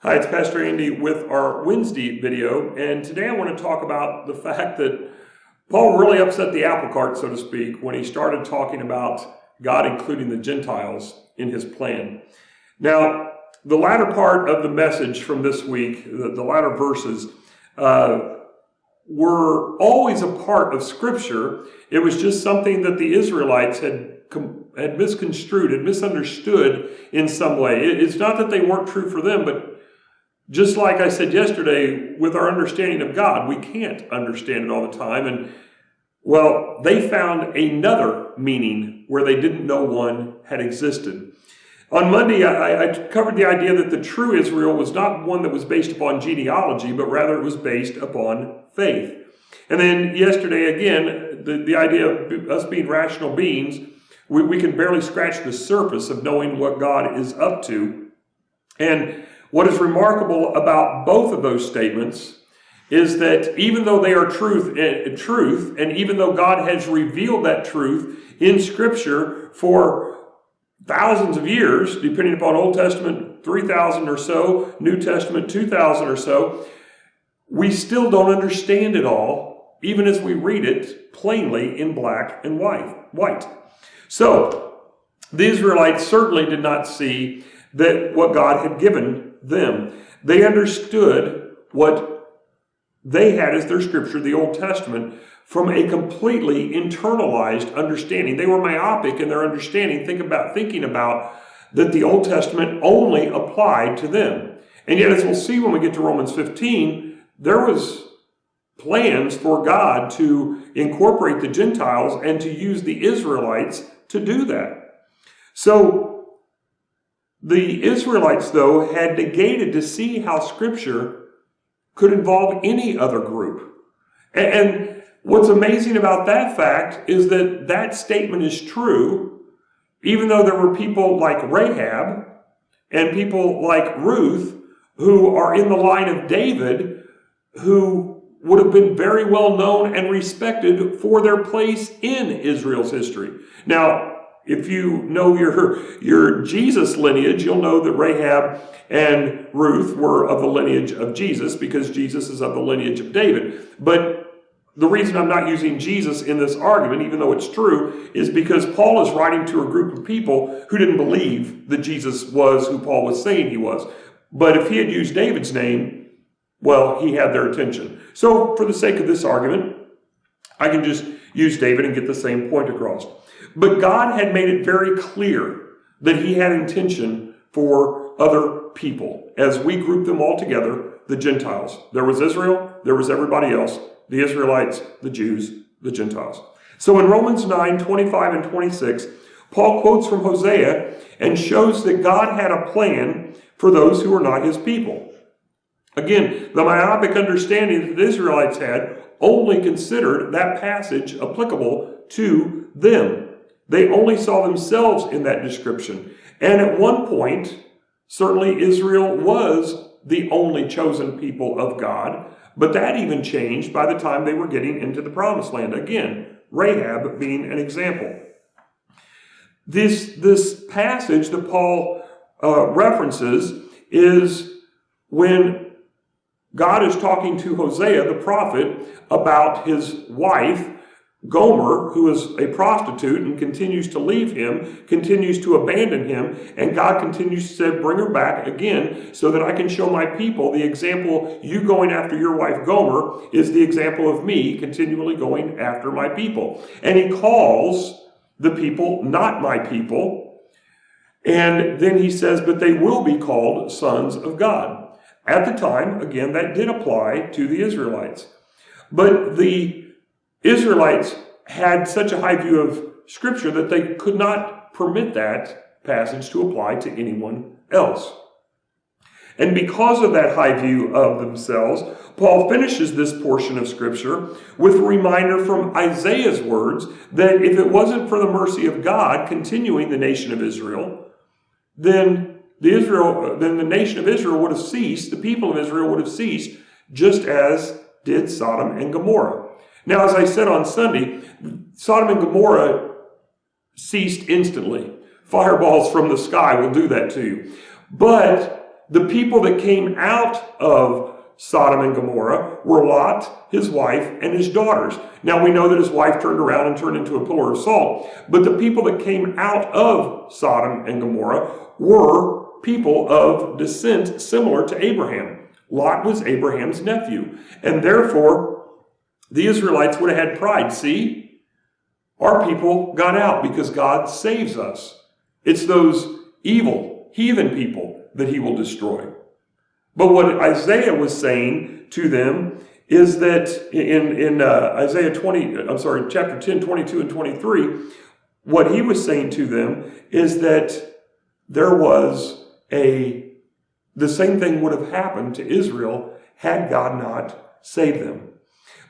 Hi, it's Pastor Andy with our Wednesday video, and today I want to talk about the fact that Paul really upset the apple cart, so to speak, when he started talking about God including the Gentiles in his plan. Now, the latter part of the message from this week, the latter verses, were always a part of Scripture. It was just something that the Israelites had misconstrued, had misunderstood in some way. It's not that they weren't true for them, but just like I said yesterday, with our understanding of God, we can't understand it all the time. And, well, they found another meaning where they didn't know one had existed. On Monday, I covered the idea that the true Israel was not one that was based upon genealogy, but rather it was based upon faith. And then yesterday, again, the idea of us being rational beings, we can barely scratch the surface of knowing what God is up to. And what is remarkable about both of those statements is that even though they are truth, and even though God has revealed that truth in Scripture for thousands of years, depending upon Old Testament 3,000 or so, New Testament 2,000 or so, we still don't understand it all, even as we read it plainly in black and white. So, the Israelites certainly did not see that what God had given them. They understood what they had as their scripture, the Old Testament, from a completely internalized understanding. They were myopic in their understanding, thinking about that the Old Testament only applied to them. And yet, as we'll see when we get to Romans 15, there was plans for God to incorporate the Gentiles and to use the Israelites to do that. So, the Israelites, though, had negated to see how Scripture could involve any other group. And what's amazing about that fact is that that statement is true, even though there were people like Rahab and people like Ruth who are in the line of David who would have been very well known and respected for their place in Israel's history. Now, if you know your Jesus lineage, you'll know that Rahab and Ruth were of the lineage of Jesus because Jesus is of the lineage of David. But the reason I'm not using Jesus in this argument, even though it's true, is because Paul is writing to a group of people who didn't believe that Jesus was who Paul was saying he was. But if he had used David's name, well, he had their attention. So for the sake of this argument, I can just use David and get the same point across. But God had made it very clear that he had intention for other people. As we group them all together, the Gentiles. There was Israel, there was everybody else, the Israelites, the Jews, the Gentiles. So in Romans 9, 25 and 26, Paul quotes from Hosea and shows that God had a plan for those who were not his people. Again, the myopic understanding that the Israelites had only considered that passage applicable to them. They only saw themselves in that description. And at one point, certainly Israel was the only chosen people of God, but that even changed by the time they were getting into the Promised Land. Again, Rahab being an example. This passage that Paul references is when God is talking to Hosea, the prophet, about his wife, Gomer, who is a prostitute and continues to leave him, continues to abandon him, and God continues to say, bring her back again so that I can show my people the example. You going after your wife Gomer is the example of me continually going after my people. And he calls the people not my people. And then he says, but they will be called sons of God. At the time, again, that did apply to the Israelites. But the Israelites had such a high view of Scripture that they could not permit that passage to apply to anyone else. And because of that high view of themselves, Paul finishes this portion of Scripture with a reminder from Isaiah's words that if it wasn't for the mercy of God continuing the nation of Israel, then the nation of Israel would have ceased, the people of Israel would have ceased, just as did Sodom and Gomorrah. Now, as I said on Sunday, Sodom and Gomorrah ceased instantly. Fireballs from the sky will do that to you. But The people that came out of Sodom and Gomorrah were Lot, his wife, and his daughters. Now we know that his wife turned around and turned into a pillar of salt, but the people that came out of Sodom and Gomorrah were people of descent similar to Abraham. Lot was Abraham's nephew, and therefore the Israelites would have had pride. See, our people got out because God saves us. It's those evil, heathen people that he will destroy. But what Isaiah was saying to them is that in chapter 10, 22 and 23, what he was saying to them is that there was the same thing would have happened to Israel had God not saved them.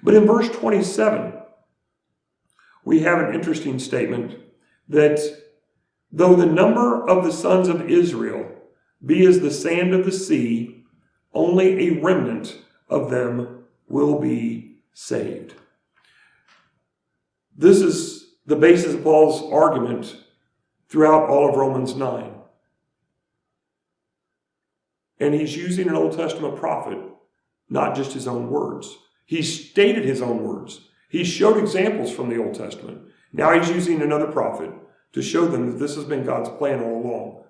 But in verse 27, we have an interesting statement that though the number of the sons of Israel be as the sand of the sea, only a remnant of them will be saved. This is the basis of Paul's argument throughout all of Romans 9. And he's using an Old Testament prophet, not just his own words. He stated his own words. He showed examples from the Old Testament. Now he's using another prophet to show them that this has been God's plan all along.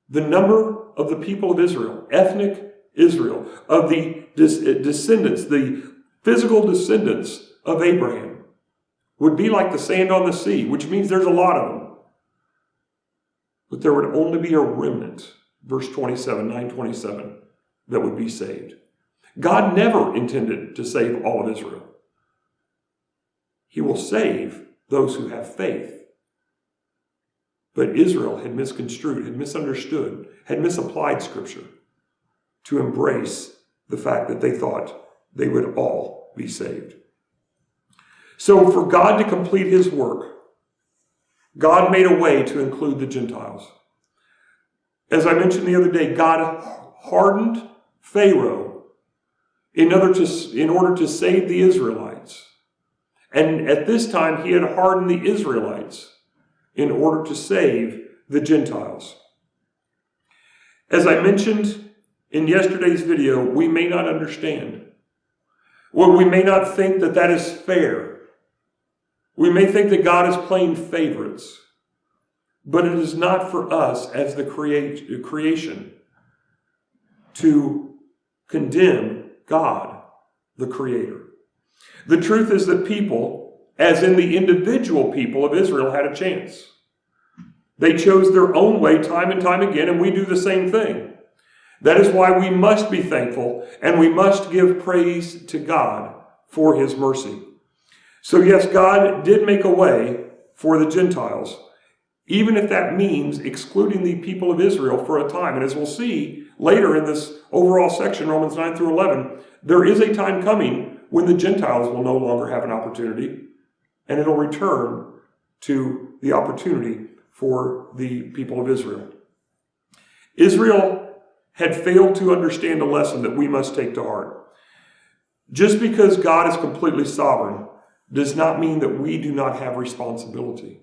The number of the people of Israel, ethnic Israel, of the descendants, the physical descendants of Abraham, would be like the sand on the sea, which means there's a lot of them. But there would only be a remnant, verse 27, 9:27, that would be saved. God never intended to save all of Israel. He will save those who have faith. But Israel had misconstrued, had misunderstood, had misapplied Scripture to embrace the fact that they thought they would all be saved. So for God to complete his work, God made a way to include the Gentiles. As I mentioned the other day, God hardened Pharaoh in order to save the Israelites. And at this time, he had hardened the Israelites in order to save the Gentiles. As I mentioned in yesterday's video, we may not understand. Well, we may not think that that is fair. We may think that God is playing favorites. But it is not for us as the creation to condemn God, the Creator. The truth is that people, as in the individual people of Israel, had a chance. They chose their own way time and time again, and we do the same thing. That is why we must be thankful, and we must give praise to God for his mercy. So yes, God did make a way for the Gentiles, even if that means excluding the people of Israel for a time. And as we'll see later in this overall section, Romans 9 through 11, there is a time coming when the Gentiles will no longer have an opportunity, and it'll return to the opportunity for the people of Israel. Israel had failed to understand a lesson that we must take to heart. Just because God is completely sovereign does not mean that we do not have responsibility.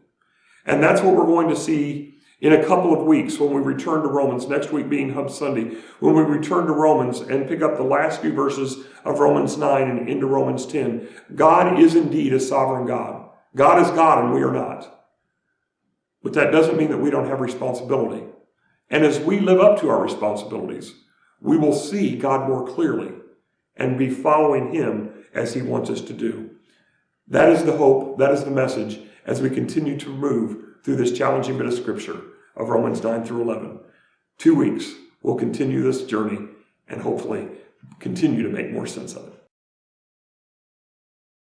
And that's what we're going to see in a couple of weeks when we return to Romans, next week being Hub Sunday, when we return to Romans and pick up the last few verses of Romans 9 and into Romans 10. God is indeed a sovereign God. God is God and we are not. But that doesn't mean that we don't have responsibility. And as we live up to our responsibilities, we will see God more clearly and be following him as he wants us to do. That is the hope, that is the message as we continue to move through this challenging bit of scripture of Romans 9 through 11. 2 weeks, we'll continue this journey and hopefully continue to make more sense of it.